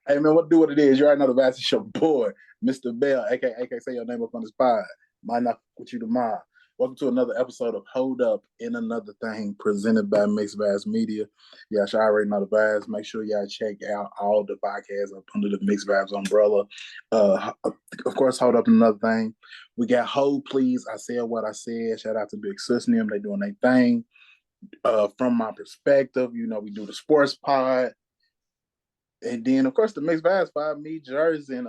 Hey man, what do what it is? You already know the vibes. It's your boy, Mr. Bell, aka say your name up on this pod. Might not with you tomorrow. Welcome to another episode of Hold Up in Another Thing, presented by Mixed Vibes Media. Y'all should already know the vibes. Make sure y'all check out all the podcasts up under the Mixed Vibes umbrella. Of course, Hold Up in Another Thing. We got Hold Please. I said what I said. Shout out to Big Sis and them. They doing their thing. From my perspective, you know, we do the sports pod. And then, of course, the Mixed Vibes Pod, me, Jersey, and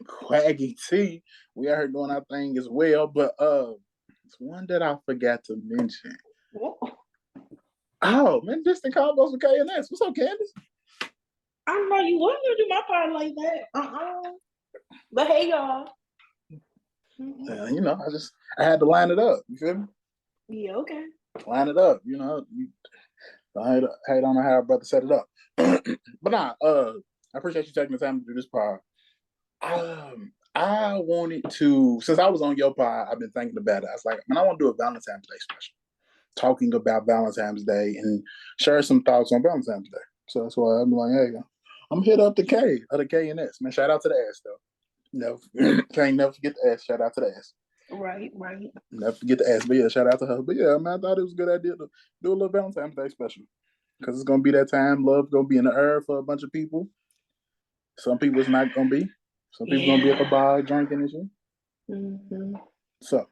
Quaggy T. We out here doing our thing as well. But it's one that I forgot to mention. Oh, man, distant combos with KNS. What's up, Candace? I don't know, you wasn't gonna do my part like that. But hey, y'all. You know, I had to line it up. You feel me? Yeah, okay. Line it up. You know, I don't know how our brother set it up. But nah, I appreciate you taking the time to do this pod. I wanted to, since I was on your pod, I've been thinking about it. I was like, man, I want to do a Valentine's Day special, talking about Valentine's Day and share some thoughts on Valentine's Day. So that's why I'm like, hey, I'm hit up the K of the K and S. Man, shout out to the S though. No, can't never forget the S. Shout out to the S. Right. Never forget the S. But yeah, shout out to her. But yeah, man, I thought it was a good idea to do a little Valentine's Day special. Because it's going to be that time. Love going to be in the air for a bunch of people. Some people it's not going to be. Some people going to be at the bar drinking and shit. Mm-hmm. So,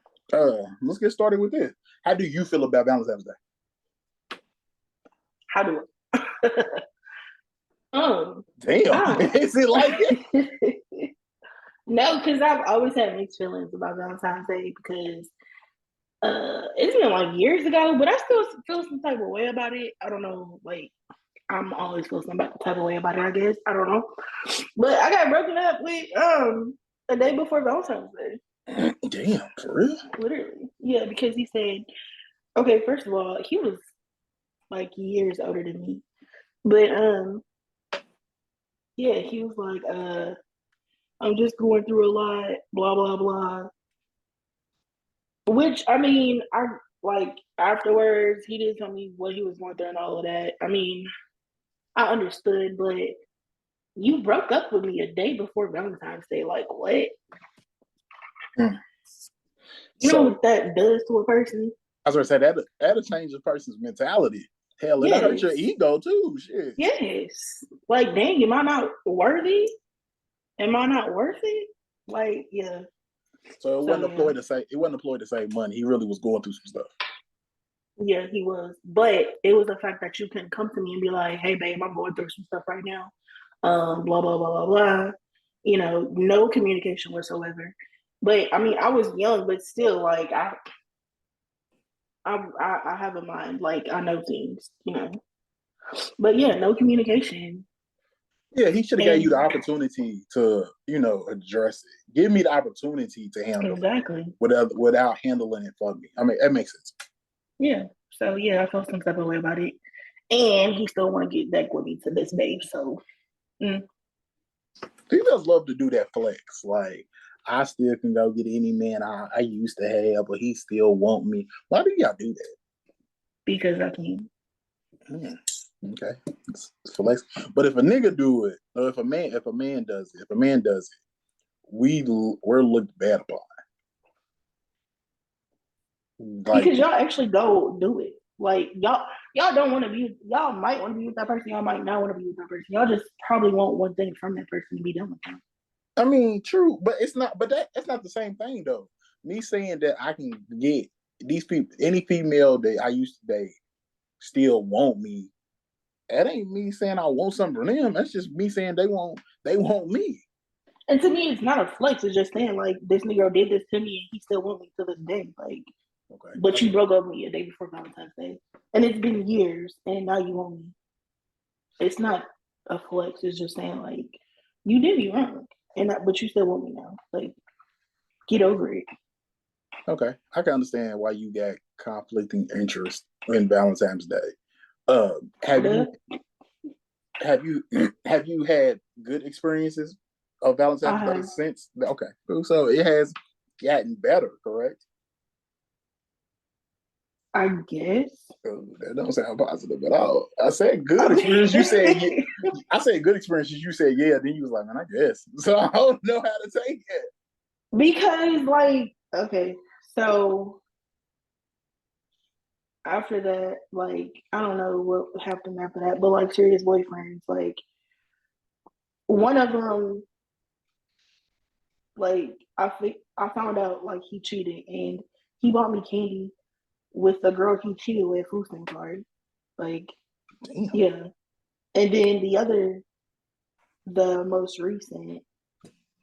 let's get started with this. How do you feel about Valentine's Day? How do I? Damn. Is it like it? No, because I've always had mixed feelings about Valentine's Day because it's been like years ago, but I still feel some type of way about it. I don't know, like I'm always feeling some type of way about it, I guess. I don't know. But I got broken up with a day before Valentine's Day. Damn, for real? Literally. Yeah, because he said, okay, first of all, he was like years older than me. But yeah, he was like, I'm just going through a lot, blah blah blah. Which I mean, I like afterwards he did tell me what he was going through and all of that. I mean, I understood, but you broke up with me a day before Valentine's Day. Like what? You know what that does to a person? I was gonna say that'll change a person's mentality. Hell, it'll hurt your ego too. Shit. Yes. Like, dang, am I not worthy? Am I not worth it? Like, yeah. So it wasn't employed to save money. He really was going through some stuff. Yeah, he was. But it was the fact that you couldn't come to me and be like, hey babe, I'm going through some stuff right now. Blah, blah, blah, blah, blah. You know, no communication whatsoever. But I mean, I was young, but still, like I have a mind, like I know things, you know. But yeah, no communication. Yeah, he should have gave you the opportunity to, you know, address it. Give me the opportunity to handle it without handling it for me. I mean, that makes sense. Yeah. So yeah, I felt some type of way about it, and he still want to get back with me to this day. So, females love to do that flex. Like, I still can go get any man I used to have, but he still want me. Why do y'all do that? Because I can. Okay, it's flex. But if a nigga do it, or if a man does it, we're looked bad upon. Like, because y'all actually go do it. Like y'all don't want to be. Y'all might want to be with that person. Y'all might not want to be with that person. Y'all just probably want one thing from that person to be done with them. I mean, true, but it's not. But that's not the same thing, though. Me saying that I can get these people, any female that I used to date, still want me. That ain't me saying I want something from them. That's just me saying they want me. And to me, it's not a flex. It's just saying like this nigga did this to me, and he still wants me to this day. Like, okay, but you broke up with me a day before Valentine's Day, and it's been years, and now you want me. It's not a flex. It's just saying like you did me wrong, but you still want me now. Like, get over it. Okay, I can understand why you got conflicting interest in Valentine's Day. Have you had good experiences of Valentine's Day since? Okay, so it has gotten better, correct? I guess. That don't sound positive at all. I said good experience. You said I said good experiences. You said yeah. Then you was like, man, I guess. So I don't know how to take it. Because, like, okay, so after that, like, I don't know what happened after that, but like serious boyfriends, like one of them, like I found out like he cheated and he bought me candy with the girl he cheated with food stamp card. Like, Damn. yeah. And then the most recent,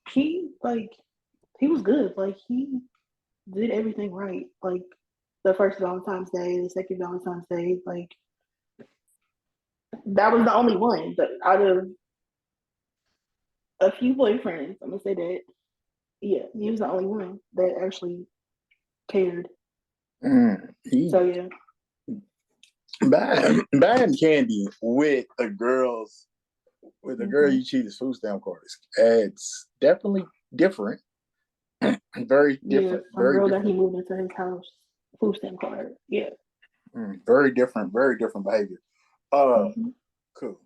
he he was good. Like he did everything right. Like the first Valentine's Day, the second Valentine's Day, like that was the only one. But out of a few boyfriends, I'm gonna say that, yeah, he was the only one that actually cared. So yeah. Buying candy with a girl you cheated food stamp cards. It's definitely different. Very different. Yeah, some girl that he moved into his house, food stamp card. Yeah. Very different behavior. Cool.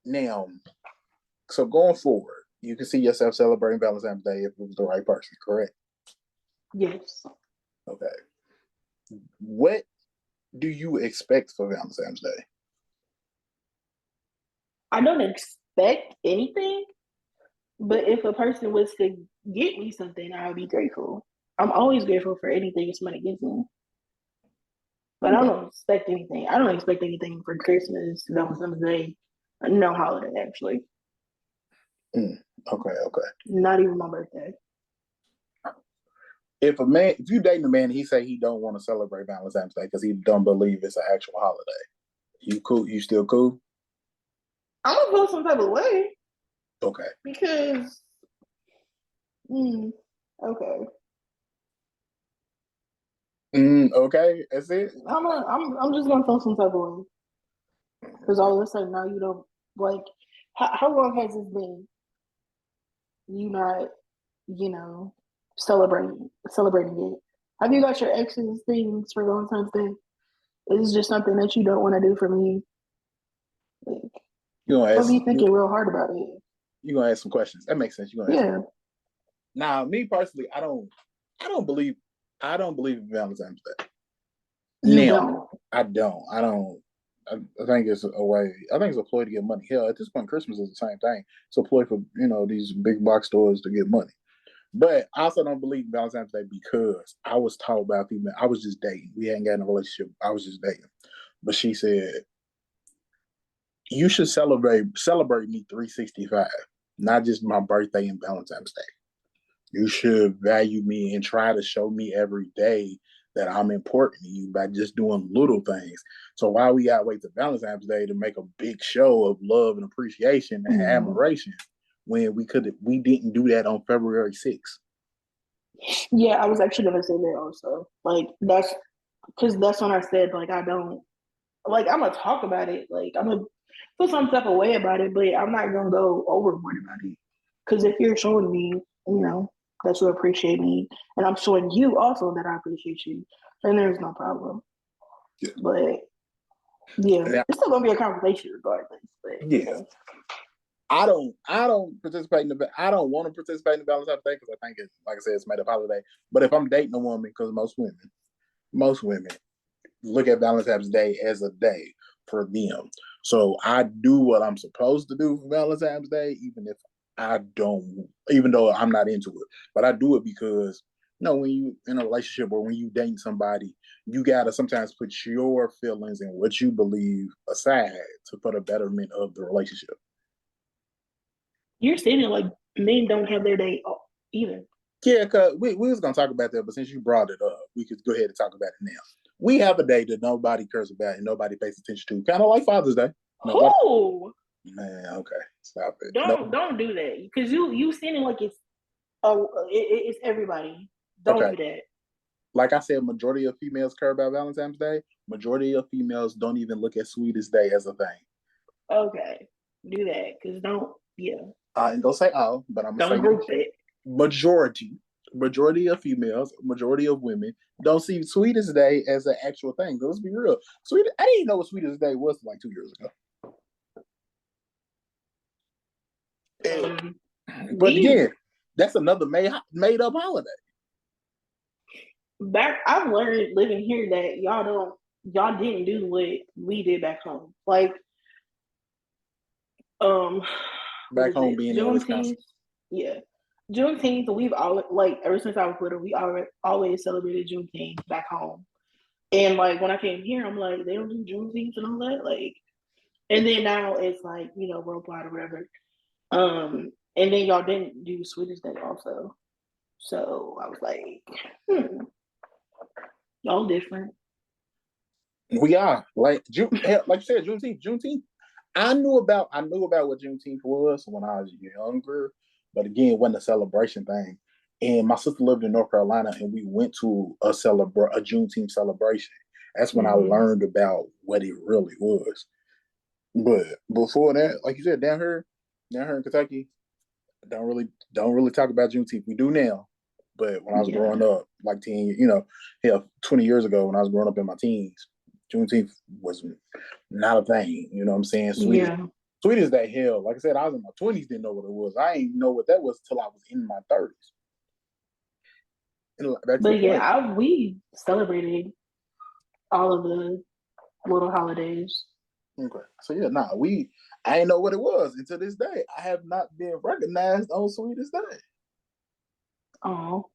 Now, so going forward, you can see yourself celebrating Valentine's Day if it was the right person, correct? Yes. Okay. What do you expect for Valentine's Day? I don't expect anything, but if a person was to get me something, I would be grateful. I'm always grateful for anything somebody gives me. But I don't expect anything. I don't expect anything for Christmas, Valentine's Day, no holiday actually. Okay. Not even my birthday. If you dating a man and he say he don't want to celebrate Valentine's Day because he don't believe it's an actual holiday, you cool? You still cool? I'm gonna feel some type of way. Okay. Because, okay. Okay, that's it. I'm just gonna feel some type of way. Because all of a sudden now you don't like. How long has this been? You not, celebrating it. Have you got your ex's things for Valentine's Day? Is just something that you don't want to do for me? Like, I'll be thinking real hard about it. You're gonna ask some questions. That makes sense. You're gonna ask. Now, me personally, I don't believe in Valentine's Day. I don't. I think it's a way. I think it's a ploy to get money. Hell, at this point, Christmas is the same thing. It's a ploy for these big box stores to get money. But I also don't believe in Valentine's Day because I was taught by female. I was just dating. We hadn't gotten a relationship. I was just dating. But she said, you should celebrate me 365, not just my birthday and Valentine's Day. You should value me and try to show me every day that I'm important to you by just doing little things. So why we gotta wait to Valentine's Day to make a big show of love and appreciation and admiration when we didn't do that on February 6th? Yeah, I was actually gonna say that also. Like that's because that's when I said like I don't like I'm gonna talk about it. Like I'm gonna put some type of way about it, but I'm not gonna go overboard about it. Because if you're showing me, that you appreciate me, and I'm showing you also that I appreciate you, then there's no problem. Yeah. But yeah, it's still gonna be a conversation regardless. But yeah. I don't participate I don't want to participate in the Valentine's Day because I think it's, like I said, it's made up holiday. But if I'm dating a woman, because most women look at Valentine's Day as a day for them. So I do what I'm supposed to do for Valentine's Day, even though I'm not into it. But I do it because when you in a relationship or when you date somebody, you gotta sometimes put your feelings and what you believe aside for the betterment of the relationship. You're saying it like men don't have their day off either. Yeah, because we was going to talk about that, but since you brought it up, we could go ahead and talk about it now. We have a day that nobody cares about and nobody pays attention to, kind of like Father's Day. Who? Man, okay, stop it. Don't do that because you seeming like it's everybody. Don't do that. Like I said, majority of females care about Valentine's Day. Majority of females don't even look at Sweetest Day as a thing. Okay, do that because don't. Yeah. I ain't gonna say all, but I'm gonna say group it. Majority of females, majority of women don't see Sweetest Day as an actual thing. Let's be real. I didn't know what Sweetest Day was like 2 years ago. But again, that's another made up holiday. I've learned living here that y'all didn't do what we did back home. Like, back home being in Wisconsin. Yeah. Juneteenth, we've always, like, ever since I was little, we always celebrated Juneteenth back home. And, like, when I came here, I'm like, they don't do Juneteenth and all that? Like, and then now it's like, worldwide or whatever. And then y'all didn't do Sweetest Day also. So I was like, y'all different. We are. Like you said, Juneteenth. I knew about what Juneteenth was when I was younger, but again, it wasn't a celebration thing. And my sister lived in North Carolina, and we went to a Juneteenth celebration. That's when I learned about what it really was. But before that, like you said, down here in Kentucky, don't really talk about Juneteenth. We do now, but when I was growing up, like 20 years ago, when I was growing up in my teens, Juneteenth was not a thing. You know what I'm saying? Sweetest Day, hell. Like I said, I was in my 20s, didn't know what it was. I didn't know what that was until I was in my 30s. But we celebrated all of the little holidays. Okay. So I didn't know what it was until this day. I have not been recognized on Sweetest Day. Oh.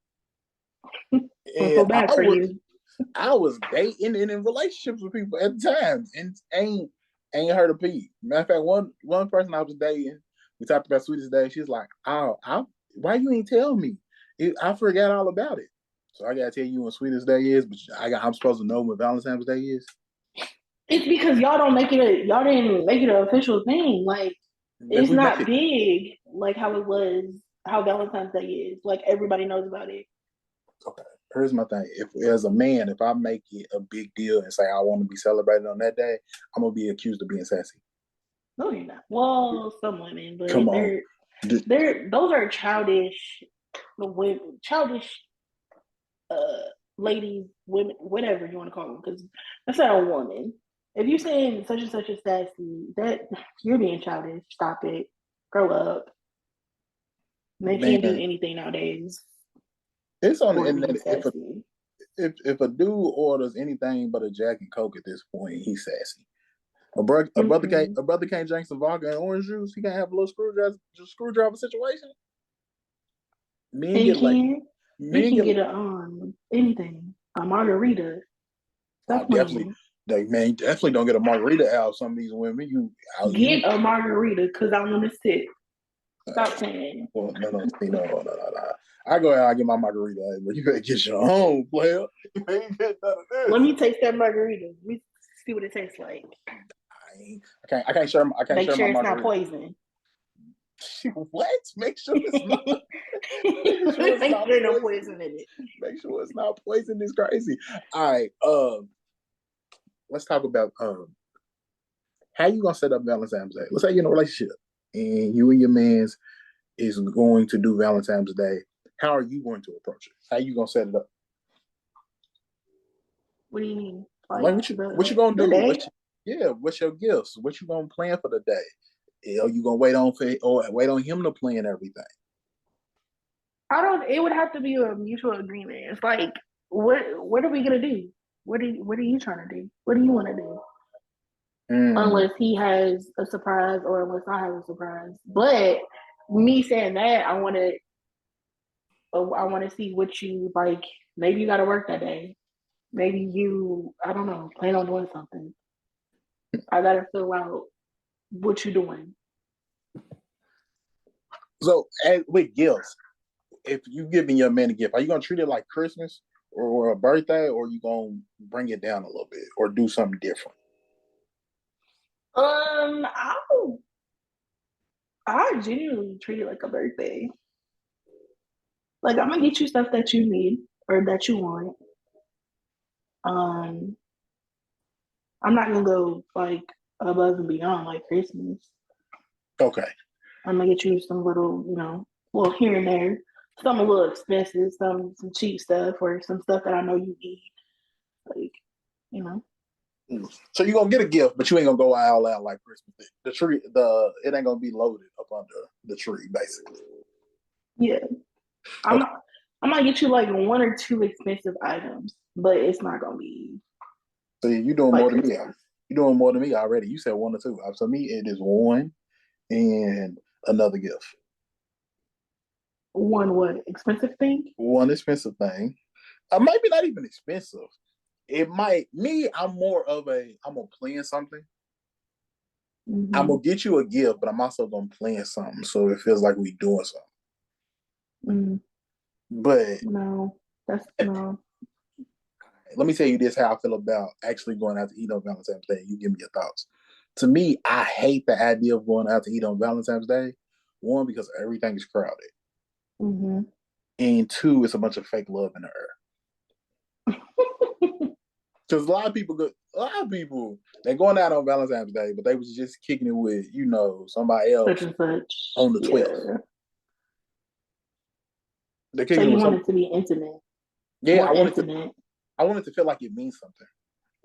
So bad for you. I was dating and in relationships with people at the time and ain't heard a peep. Matter of fact, one person I was dating, we talked about Sweetest Day. She's like, why you ain't tell me? I forgot all about it. So I gotta tell you when Sweetest Day is, but I'm supposed to know when Valentine's Day is. It's because y'all didn't make it an official thing. Like, it's not big like how Valentine's Day is. Like, everybody knows about it. Okay. Here's my thing. If as a man, if I make it a big deal and say I want to be celebrated on that day, I'm gonna be accused of being sassy. No, you're not. Well, some women, but those are childish ladies, women, whatever you want to call them, because that's not a woman. If you're saying such and such is sassy, that you're being childish. Stop it. Grow up. They can't do anything nowadays. It's on the internet. If a dude orders anything but a Jack and Coke at this point, he's sassy. A brother can't drink some vodka and orange juice. He can't have a little screwdriver situation. Men can get anything. A margarita. Definitely don't get a margarita out of some of these women. Get a margarita because I want to sit. Stop saying. Well, no. I go out and get my margarita, but you better get your own, player. You ain't get none of this. Let me taste that margarita. We see what it tastes like. I can't share. I can't Make share sure my it's margarita. not poison. What? Make sure it's not. Make sure no poison in it. Make sure it's not poison. It's crazy. All right. Let's talk about how you gonna set up Valentine's Day. Let's say you're in a relationship and you and your man's is going to do Valentine's Day. How are you going to approach it? How are you gonna set it up? What do you mean? Like what you gonna do? What's your gifts? What you gonna plan for the day? Are you gonna wait on him to plan everything? It would have to be a mutual agreement. It's like, what are we gonna do? What are you trying to do? What do you want to do? Unless he has a surprise or unless I have a surprise. But me saying that, I want to see what you like. Maybe you got to work that day. Maybe I don't know, plan on doing something. I got to fill out what you're doing. So, with gifts, if you giving your man a gift, are you gonna treat it like Christmas or a birthday, or are you gonna bring it down a little bit or do something different? I genuinely treat it like a birthday. Like, I'm gonna get you stuff that you need or that you want. I'm not gonna go like above and beyond like Christmas. Okay. I'm gonna get you some little, well, here and there, some a little expensive, some cheap stuff, or some stuff that I know you need. Like, So you're gonna get a gift, but you ain't gonna go all out like Christmas. The tree, it ain't gonna be loaded up under the tree, basically. Yeah, I'm Okay. not, I might get you like one or two expensive items, but it's not gonna be See, you doing like more than me. Christmas. You're doing more than me already. You said one or two. So me, it is one and another gift. One what expensive thing? One expensive thing. Maybe not even expensive. It might me. I'm more of a. I'm gonna plan something. I'm Mm-hmm. gonna get you a gift, but I'm also gonna plan something so it feels like we doing something. Mm, But no, that's no. let me tell you this: how I feel about actually going out to eat on Valentine's Day. You give me your thoughts. To me, I hate the idea of going out to eat on Valentine's Day. One, because everything is crowded, Mm-hmm. and two, it's a bunch of fake love in the air. Because a lot of people, they're going out on Valentine's Day, but they was just kicking it with, somebody Such else and such. on the 12th. Yeah. They're So kicking it you with want some. it to be intimate, Yeah, more intimate. I want it to feel like it means something.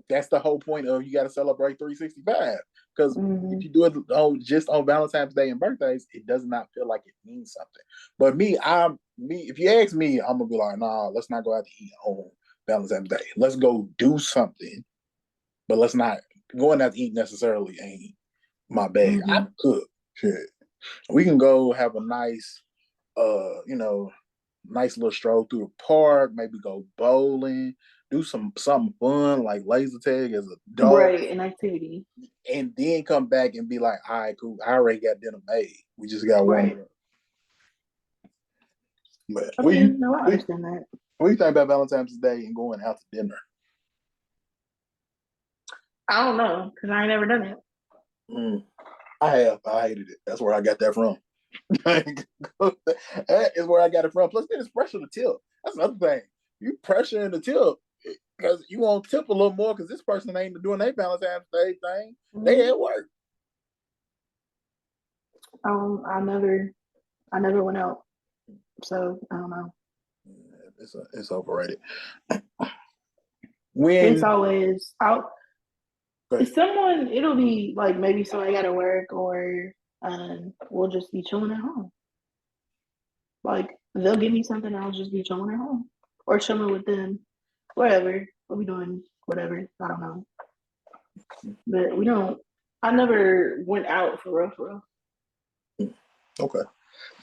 That's the whole point of you got to celebrate 365. Because Mm-hmm. if you do it just on Valentine's Day and birthdays, it does not feel like it means something. But me. If you ask me, I'm gonna be like, nah, let's not go out to eat on Valentine's Day. Let's go do something, but let's not going out to eat necessarily ain't my bag. I Mm-hmm. cook. Shit. We can go have a nice, nice little stroll through the park, maybe go bowling, do something fun like laser tag as a dog, Right, an activity. and then come back and be like, all right, cool. I already got dinner made. We just got warm Right. it up. But Okay, no, I understand that. what do you think about Valentine's Day and going out to dinner? I don't know because I ain't never done it. Mm, I have. I hated it. That's where I got that from. That is where I got it from. Plus, then it's pressure to tip. That's another thing. You pressure in the tip because you want to tip a little more because this person ain't doing their Valentine's Day thing. They Mm-hmm. at work. I never went out, so I don't know. It's overrated. It's When always out. If someone, it'll be like maybe somebody got to work, or we'll just be chilling at home. Like they'll give me something, I'll just be chilling at home or chilling with them, whatever. We'll be doing whatever. I don't know, but we don't. I never went out for real, for real. okay,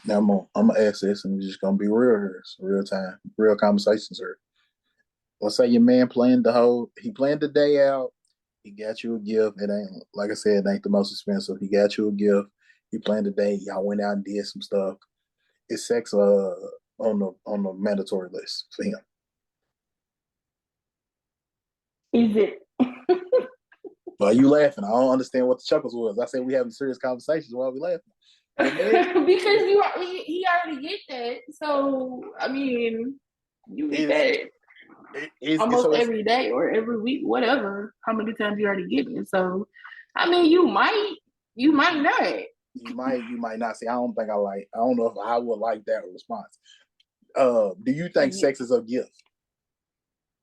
now I'm gonna ask this, and we're just gonna be real here, it's real time, real conversations here. Let's say your man he planned the day out. He got you a gift. It ain't like I said, it ain't the most expensive. He got you a gift. He planned the day. Y'all went out and did some stuff. Is sex on the mandatory list for him? Is it? Why you laughing? I don't understand what the chuckles was. I said we having serious conversations. Why are we laughing? Your man Because he already get that. So I mean, you get is that so almost every day or every week, whatever. How many times you already get it? So I mean, you might not. you might not say. I don't know if I would like that response. Do you think Like sex is a gift?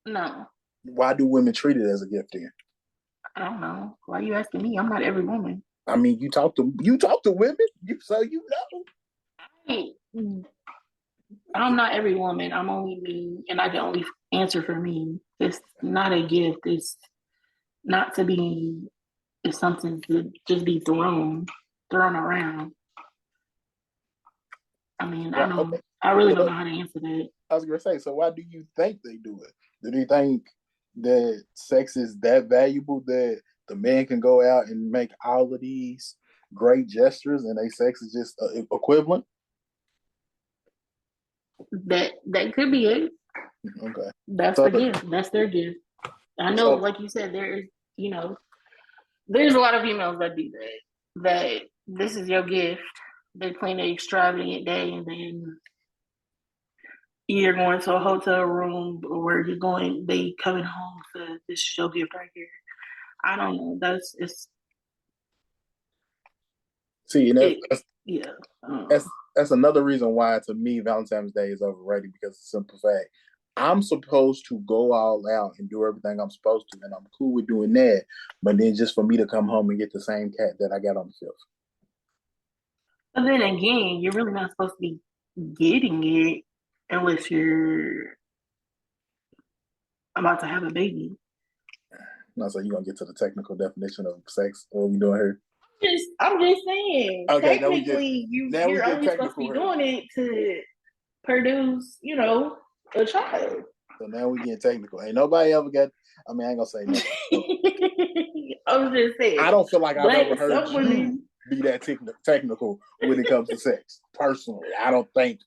no, Why do women treat it as a gift then? I don't know. Why are you asking me? I'm not every woman. I mean, you talk to women, so you know. Hey, I'm not every woman. I'm only me, and I can only answer for me. It's not a gift. It's not to be. It's something to just be thrown around. I mean, I Well, don't. okay. I really don't Well, know how to answer that. I was gonna say, so why do you think they do it? Do they think that sex is that valuable that the man can go out and make all of these great gestures and they sex is just equivalent? That could be it. Okay. That's So the gift. That's their gift. I know, so like you said, there is. There's a lot of females that do that. That this is your gift. They plan an extravagant day, and then you're going to a hotel room where you're going. They coming home to this is your gift right here. I don't know. That's it's see, and it. Yeah. that's another reason why to me Valentine's Day is overrated because it's a simple fact. I'm supposed to go all out and do everything I'm supposed to, and I'm cool with doing that. But then just for me to come home and get the same cat that I got on the 5th. But then again, you're really not supposed to be getting it unless you're about to have a baby. Not so you're gonna get to the technical definition of sex. What we doing here? I'm just saying. Okay, technically, you're only supposed to be doing it to produce, a child. So now we getting technical. Ain't nobody ever got. I mean, I ain't gonna say nobody. I was just saying. I don't feel like I've ever heard you be that technical when it comes to sex. Personally, I don't think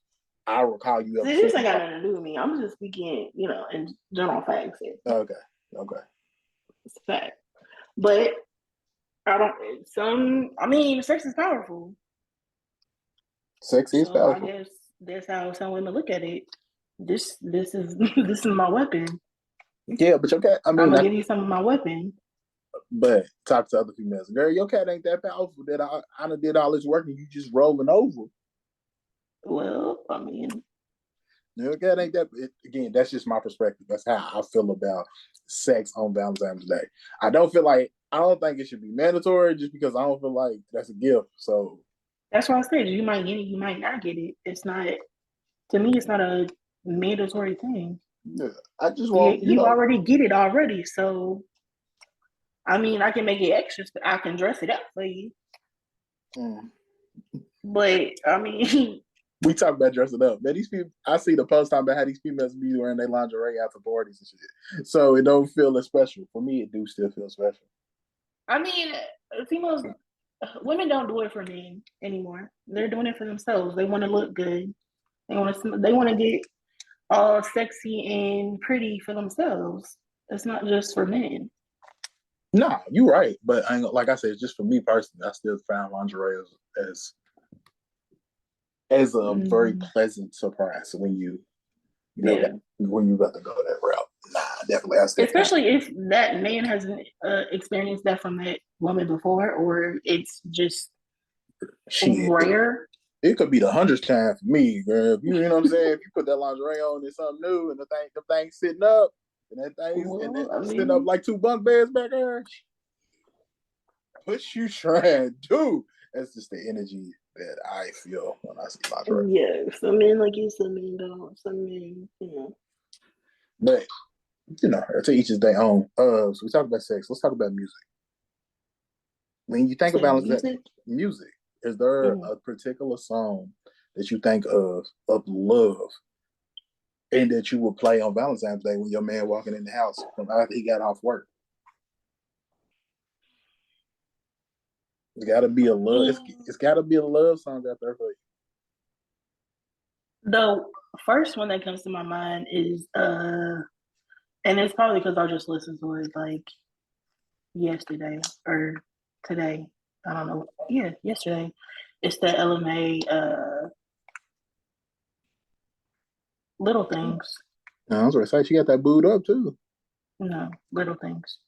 I recall you ever. This ain't got nothing to do with me. I'm just speaking, in general facts. Okay. It's a fact. But sex is powerful. Sex is powerful. I guess that's how some women look at it. This is my weapon. Yeah, but your cat. I mean, I'm gonna give you some of my weapon. But talk to other females. Girl, your cat ain't that powerful that I done did all this work and you just rolling over. Well, I mean, your cat ain't that. Again, that's just my perspective. That's how I feel about sex on Valentine's Day. I don't think it should be mandatory just because I don't feel like that's a gift. So that's why I said you might get it, you might not get it. It's not, to me, it's not a mandatory thing. Yeah, I just want you already get it already. So, I mean, I can make it extra. I can dress it up for you. But I mean, we talk about dressing up. Man, these people, I see the post time about how these females be wearing their lingerie out to parties and shit. So it don't feel as special. For me, it do still feel special. I mean, women don't do it for men anymore. They're doing it for themselves. They want to look good. They want to get all sexy and pretty for themselves. It's not just for men. Nah, you're right. But like I said, just for me personally, I still find lingerie as a very pleasant surprise when you when you about to go that route. Nah, definitely. Especially if that man hasn't experienced that from that woman before, or it's just rare. It could be the 100th time for me, girl. If you know what I'm saying? If you put that lingerie on, it's something new, and the thing's sitting up, and that thing's sitting up like 2 bunk beds back there. What you trying to do? That's just the energy that I feel when I see lingerie. Yeah, some men like it, some men don't. Some men, But to each his their own. So we talk about sex. Let's talk about music. When you think about music, is there a particular song that you think of love and that you would play on Valentine's Day when your man walking in the house from after he got off work? It's gotta be a love. It's gotta be a love song out there for you. The first one that comes to my mind is and it's probably because I just listened to it like yesterday or today. I don't know. Yeah, yesterday. It's the LMA Little Things. I was gonna say she got that booed up too. No, Little Things.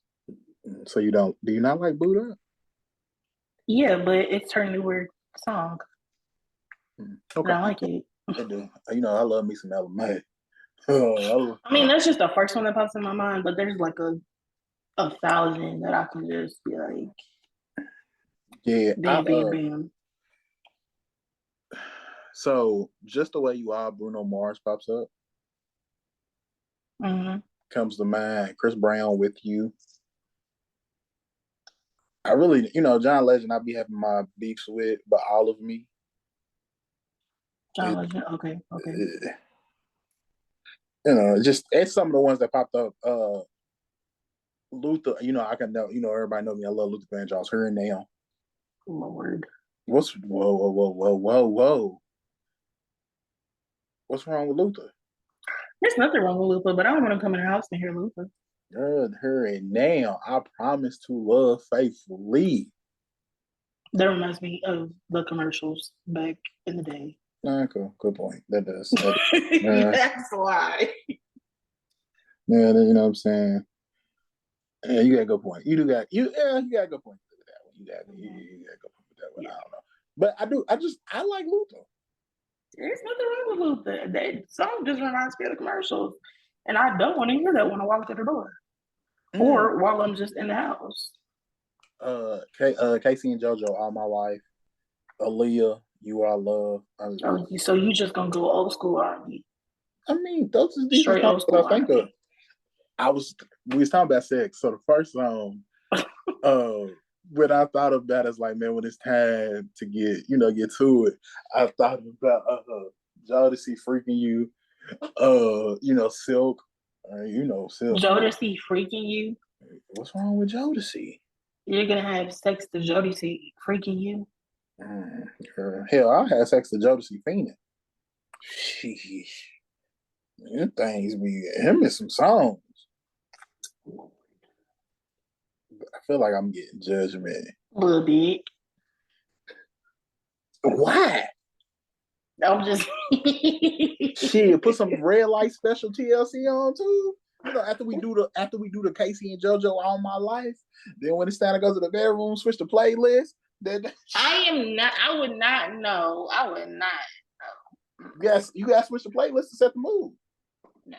So do you not like booed up? Yeah, but it's her newer song. Okay. I like it. I do. I love me some LMA. I mean, that's just the first one that pops in my mind, but there's like a 1,000 that I can just be like, yeah, bam, bam, bam. So, Just the Way You Are, Bruno Mars pops up. Comes to mind. Chris Brown, With You. I really, John Legend, I be having my beefs with, but All of Me. John Legend, okay. It's some of the ones that popped up. Luther, I can know, everybody know me. I love Luther Vandross. Her and Now. Lord. Whoa. What's wrong with Luther? There's nothing wrong with Luther, but I don't want to come in her house and hear Luther. Her and Now. I promise to love faithfully. That reminds me of the commercials back in the day. Cool. Good point. That does. That's why. Yeah, you know what I'm saying? Yeah, you got a good point. You got a good point with that one. You got a good point with that one. Yeah. I don't know. But I like Luther. There's nothing wrong with Luther. That song just reminds me of the commercials. And I don't want to hear that when I walk through the door. Or while I'm just in the house. Casey and JoJo, All My Life. Aaliyah, You Are Love. So you just gonna go old school R&B? I mean, those are these songs that I think of. We was talking about sex. So the first song, when I thought about it, it's like, man, when it's time to get to it, I thought about Jodeci Freaking You, Silk, Silk. Jodeci Freaking You? What's wrong with Jodeci? You're gonna have sex to Jodeci Freaking You? Hell, I had sex to Jodeci Fiending. Sheesh. Them things be him in some songs. I feel like I'm getting judgment. A little bit. Why? I'm just shit. Put some red light special TLC on too. After we do the Casey and JoJo All My Life, then when it's time to go to the bedroom, switch the playlist. Then I would not know. Yes, you gotta switch the playlist to set the mood. No.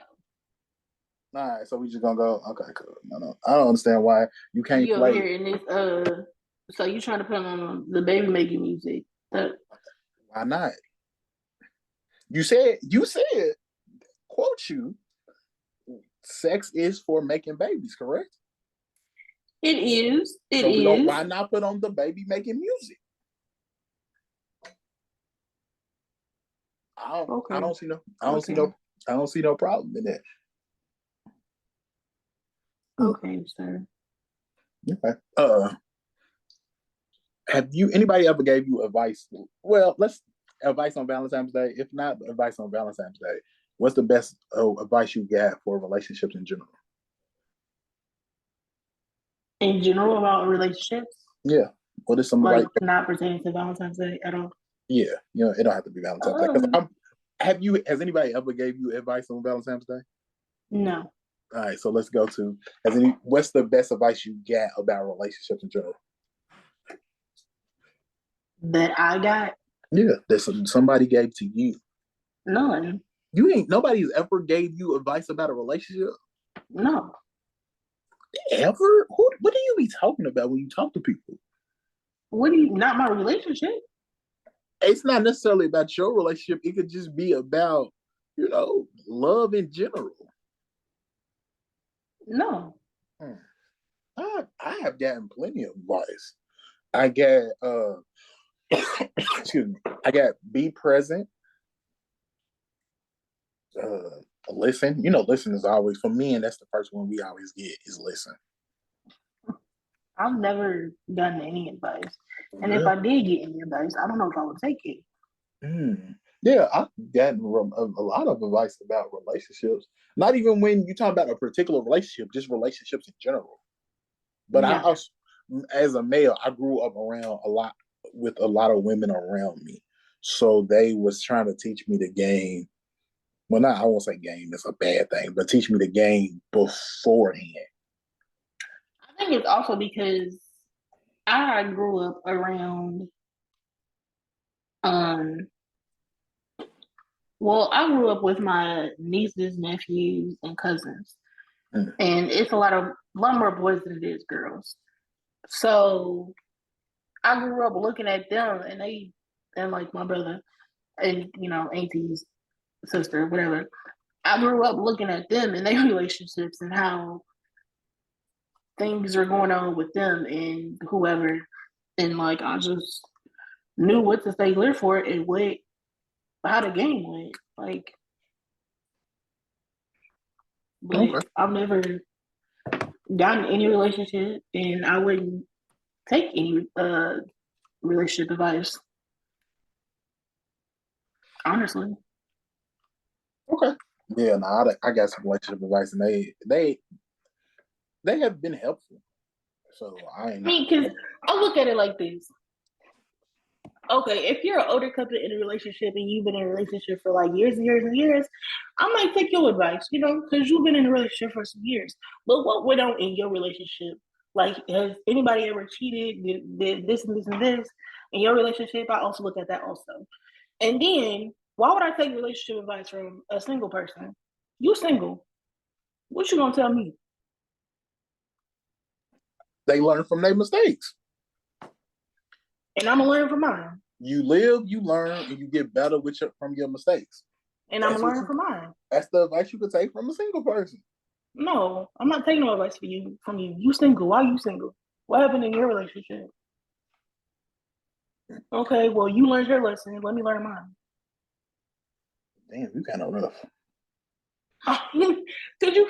All right, so we just gonna go. Okay, cool. No, I don't understand why you can't play. Here in this, so you trying to put on the baby making music? Why not? You said, quote you, sex is for making babies, correct? It is. Why not put on the baby making music? I don't see no problem in that. Okay, sir. Okay. Have anybody ever gave you advice? Well, advice on Valentine's Day. If not advice on Valentine's Day, what's the best advice you got for relationships in general? In general about relationships? Yeah. What is some not pertaining to Valentine's Day at all? Yeah, it don't have to be Valentine's Day. Has anybody ever gave you advice on Valentine's Day? No. All right, so let's go to what's the best advice you got about relationships in general? That I got? Yeah, that somebody gave to you. None. Nobody's ever gave you advice about a relationship? No. Ever? What do you be talking about when you talk to people? Not my relationship? It's not necessarily about your relationship. It could just be about, love in general. No. I have gotten plenty of advice. I got excuse me. I got be present. Listen. Listen is always for me, and that's the first one we always get is listen. I've never gotten any advice, and if I did get any advice, I don't know if I would take it. Yeah, I've gotten a lot of advice about relationships. Not even when you talk about a particular relationship, just relationships in general. But I also, as a male, I grew up with a lot of women around me, so they was trying to teach me the game. Well, I won't say game; it's a bad thing, but teach me the game beforehand. I think it's also because I grew up around. Well, I grew up with my nieces, nephews, and cousins, and it's a lot more boys than it is girls. So I grew up looking at them, and like my brother, and auntie's sister, whatever. I grew up looking at them and their relationships and how things are going on with them and whoever, and like I just knew what to stay clear for and how the game went. Like, but I've never gotten any relationship, and I wouldn't take any relationship advice. Honestly. Okay. Yeah, I got some relationship advice, and they have been helpful. So because I look at it like this. Okay, if you're an older couple in a relationship and you've been in a relationship for like years and years and years, I might take your advice, because you've been in a relationship for some years. But what went on in your relationship? Like, has anybody ever cheated, did this and this and this in your relationship? I also look at that also. And then, why would I take relationship advice from a single person? You single. What you gonna tell me? They learn from their mistakes. And I'm gonna learn from mine. You live, you learn, and you get better from your mistakes. And I'm gonna learn from mine. That's the advice you could take from a single person. No, I'm not taking no advice from you. You single. Why are you single? What happened in your relationship? Okay, well, you learned your lesson. Let me learn mine. Damn, you kind of rough. Because you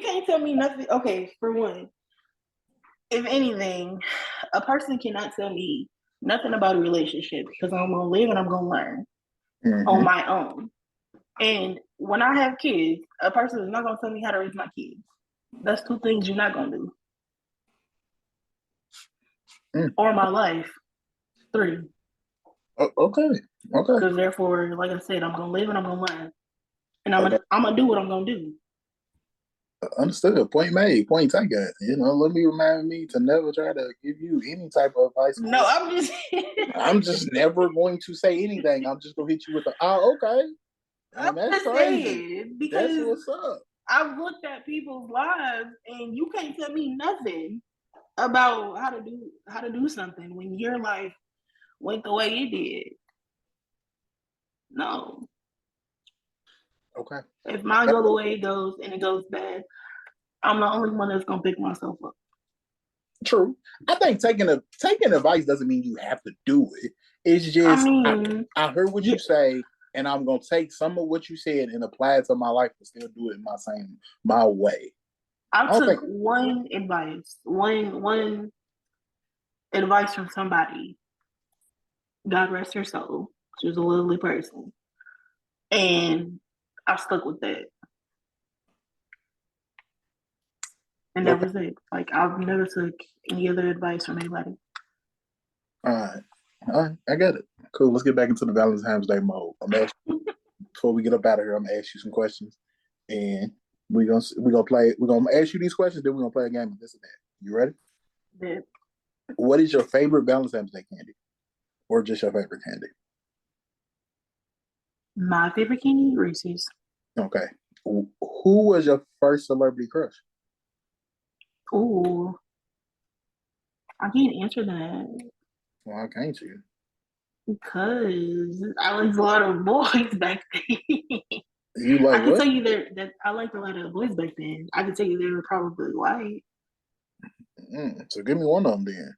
can't tell me nothing. Okay, for one, if anything, a person cannot tell me nothing about a relationship because I'm gonna live and I'm gonna learn on my own. And when I have kids, a person is not gonna tell me how to raise my kids. That's two things you're not gonna do. Or my life. 3. Okay. Because therefore, like I said, I'm gonna live and I'm gonna learn, and I'm gonna do what I'm gonna do. Understood. Point made. Point taken. Let me remind me to never try to give you any type of advice. No, I'm just never going to say anything. I'm just gonna hit you with the okay. And that's crazy. Because that's what's up. I've looked at people's lives, and you can't tell me nothing about how to do something when your life went the way it did. No. Okay. If mine go the way it goes and it goes bad, I'm the only one that's gonna pick myself up. True. I think taking advice doesn't mean you have to do it. It's just I heard what you say, and I'm gonna take some of what you said and apply it to my life to still do it in my way. I took one advice from somebody. God rest her soul. She was a lovely person, and I stuck with that. And that was it. Like, I've never took any other advice from anybody. All right, I get it. Cool. Let's get back into the Valentine's Day mode. Before we get up out of here, I'm gonna ask you some questions, and we're gonna play. We're gonna ask you these questions, then we're gonna play a game of this and that. You ready? Yeah. What is your favorite Valentine's Day candy, or just your favorite candy? My favorite candy, Reese's. Okay. Who was your first celebrity crush? Ooh, I can't answer that. Why can't you? Because I liked a lot of boys back then. You like I can tell you that I liked a lot of boys back then. I can tell you they were probably white. So give me one of them then.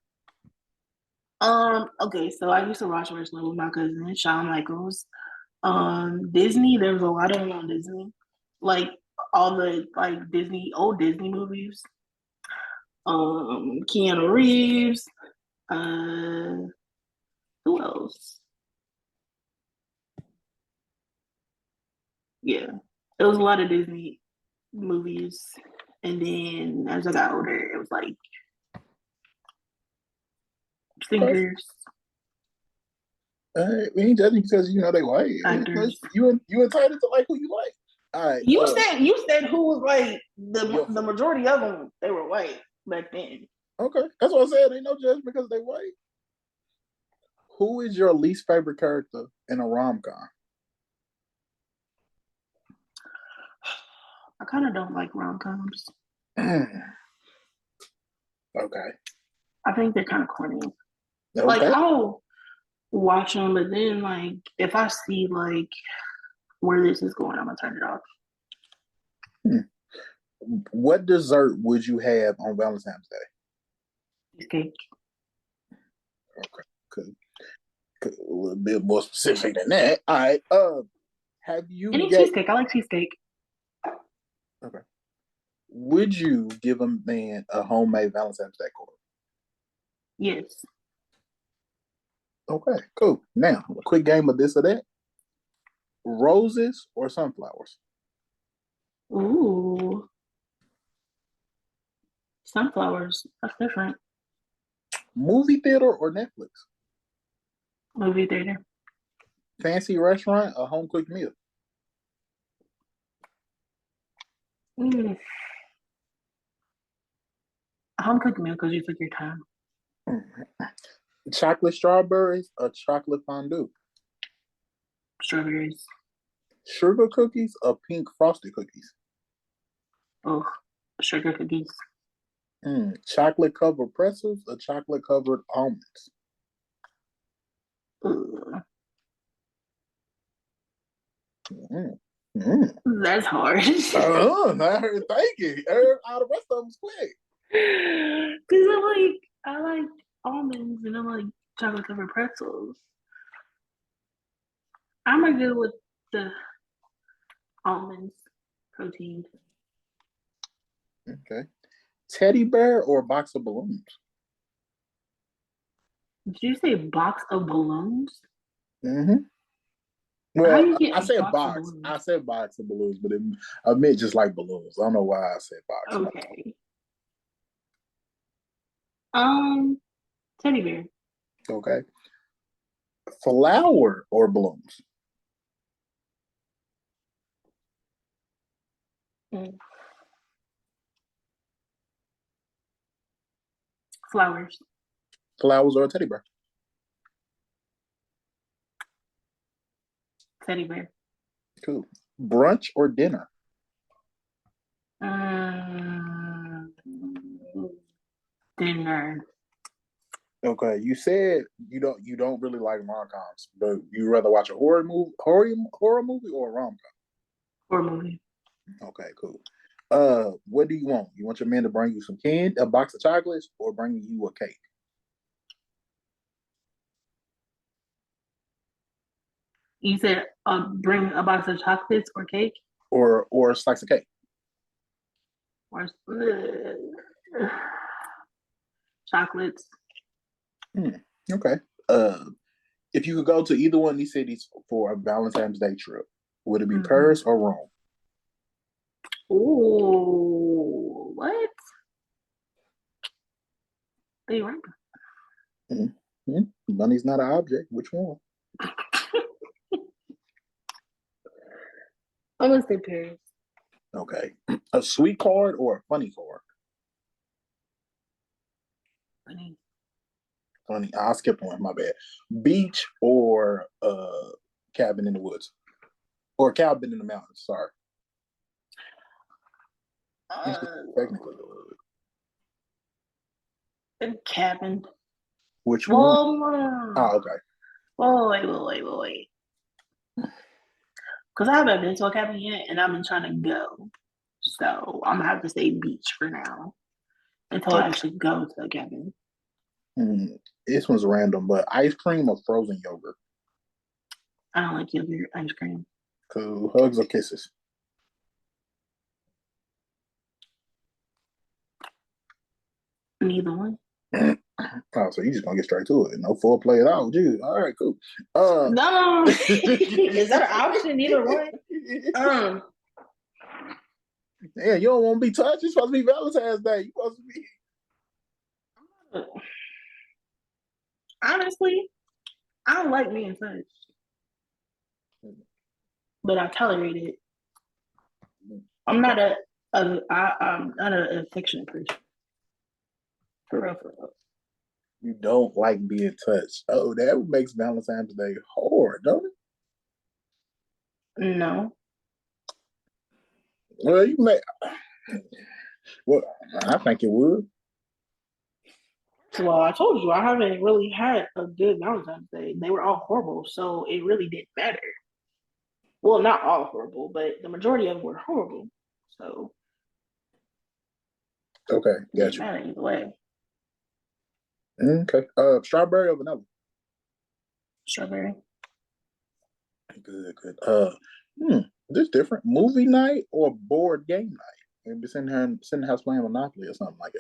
Okay, so I used to watch wrestling with my cousin, Shawn Michaels. Disney, there was a lot of them on Disney. Like all the old Disney movies. Keanu Reeves. Who else? Yeah, there was a lot of Disney movies, and then as I got older, it was like singers. We ain't judging because they white. Actors. You entitled to like who you like. All right. You said who was like the majority of them, they were white back then. Okay, that's what I said. Ain't no judgment because they white. Who is your least favorite character in a rom-com? I kind of don't like rom-coms. Okay. I think they're kind of corny. Okay. Like, I'll watch them, but then like if I see like where this is going, I'm gonna turn it off. What dessert would you have on Valentine's Day? Cheesecake. Okay, cool. A little bit more specific than that. All right. Have you cheesecake? I like cheesecake. Okay. Would you give a man a homemade Valentine's Day card? Yes. Okay, cool. Now, a quick game of this or that. Roses or sunflowers? Ooh. Sunflowers. That's different. Movie theater or Netflix? Movie theater. Fancy restaurant or home cooked meal? Home cooked meal because you took your time. Chocolate strawberries or chocolate fondue? Strawberries. Sugar cookies or pink frosted cookies? Oh, sugar cookies. Chocolate covered pretzels or chocolate covered almonds? Ugh. Mm. That's hard. I heard thinking. All the rest of them was quick. Cause I like almonds and I like chocolate covered pretzels. I'm gonna go with the almonds protein. Okay. Teddy bear or box of balloons? Did you say box of balloons? Mm-hmm. How Well, you get I a said box of box. balloons? I said box of balloons, but I meant just like balloons. I don't know why I said box. Okay. Teddy bear. Okay. Flower or balloons? Mm. Flowers. Flowers or a teddy bear? Teddy bear. Cool. Brunch or dinner? Um, dinner. Okay, you said you don't really like rom-coms, but you rather watch a horror movie or a rom-com? Or movie. Okay, cool. What do you want? You want your man to bring you some candy, a box of chocolates, or bring you a cake, You said bring a box of chocolates or cake or a slice of cake? or chocolates. Okay. Uh, if you could go to either one of these cities for a Valentine's Day trip, would it be Mm-hmm. Paris or Rome? Oh, what? They right. Mm-hmm. Money's not an object. Which one? I'm gonna say Paris. Okay. A sweet card or a funny card? Funny. Funny. I skipped one. My bad. Beach or cabin in the woods or cabin in the mountains. Sorry. Technically the wood. Cabin. Which one? Well, Oh, okay. wait. Because I haven't been to a cabin yet, and I've been trying to go. So I'm gonna have to say beach for now until I Okay. actually go to a cabin. This one's random, but ice cream or frozen yogurt? I don't like yogurt ice cream. Cool. Hugs or kisses? Neither one. Oh, so you just gonna get straight to it. No foreplay at all, dude. All right, cool. No, is that an option? Neither one. Yeah, you don't want to be touched. It's supposed to be Valentine's Day. You supposed to be. Honestly, I don't like being touched, but I tolerate it. I'm not I'm not an affectionate person. For real. You don't like being touched. Oh, that makes Valentine's Day hard, don't it? No. Well, you may. Well, I think it would. Well, I told you I haven't really had a good Valentine's Day. They were all horrible, so it really didn't matter. Well, not all horrible, but the majority of them were horrible. So Okay, it got didn't you. matter either way. Okay. Strawberry or vanilla? Strawberry. Good. This different. Movie night or board game night? Maybe sitting in the house playing Monopoly or something like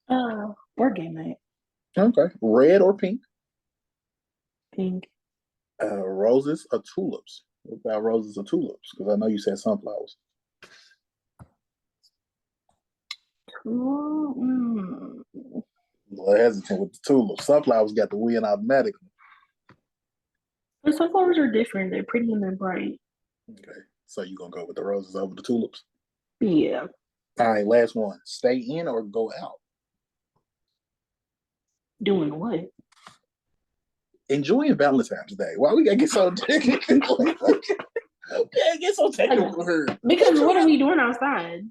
that. Board game night. Okay. Red or pink? Pink. Roses or tulips? What about roses or tulips? Because I know you said sunflowers. Mm-hmm. A little hesitant with the tulips. Sunflowers got the win automatically. The sunflowers are different. They're pretty and they're bright. Okay. So you're gonna go with the roses over the tulips? Yeah. All right, last one. Stay in or go out? Doing what? Enjoying Valentine's Day. Why we gotta get so Okay, get so technical here. Because what are we doing outside?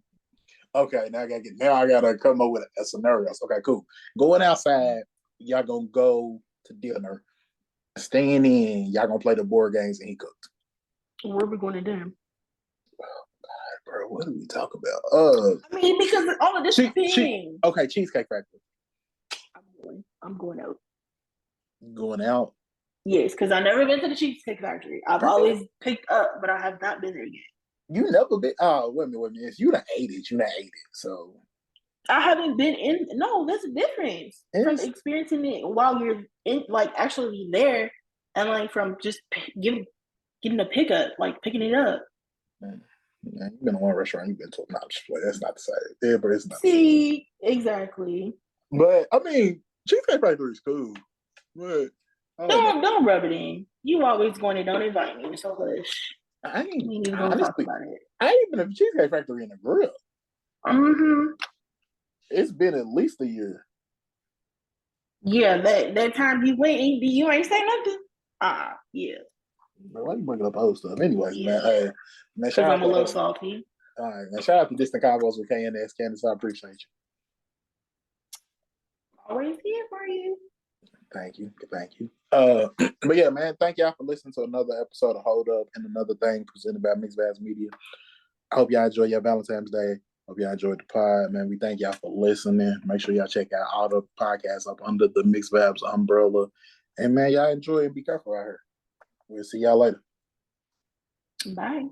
Okay, now I gotta come up with a scenarios. Okay, cool. Going outside, y'all gonna go to dinner. Staying in, y'all gonna play the board games and he cooked. Where are we going to dinner? Bro, what do we talk about? I mean, because all of this thing. Okay, Cheesecake Factory. I'm going out. Going out? Yes, because I've never been to the Cheesecake Factory. I've always picked up, but I have not been there yet. You never been? Oh, wait a minute. If you done ate it, So I haven't been in. No, there's a difference from experiencing it while you're in, like actually there, and like from just getting a pickup, like picking it up. Man, you've been to one restaurant, you've been to a notch. That's not the same. Yeah, but it's not. See, exactly. But I mean, Cheesecake Factory is cool. But don't rub it in. You always going to don't invite me. So hush. I ain't even gonna talk about it. I ain't been to Cheesecake Factory in a grill. It's been at least a year. Yeah, that time you went, you ain't say nothing. Yeah. Man, why you bringing up old stuff? Anyways, man. Hey, man, because I'm a little salty. All right, man. Shout out to Distant Combos with KNS, Candace. I appreciate you. Always here for you. Thank you. But yeah, man, thank y'all for listening to another episode of Hold Up and Another Thing presented by Mixed Vibes Media. I hope y'all enjoy your Valentine's Day. Hope y'all enjoyed the pod, man. We thank y'all for listening. Make sure y'all check out all the podcasts up under the Mixed Vibes umbrella. And man, y'all enjoy and be careful out here. We'll see y'all later. Bye.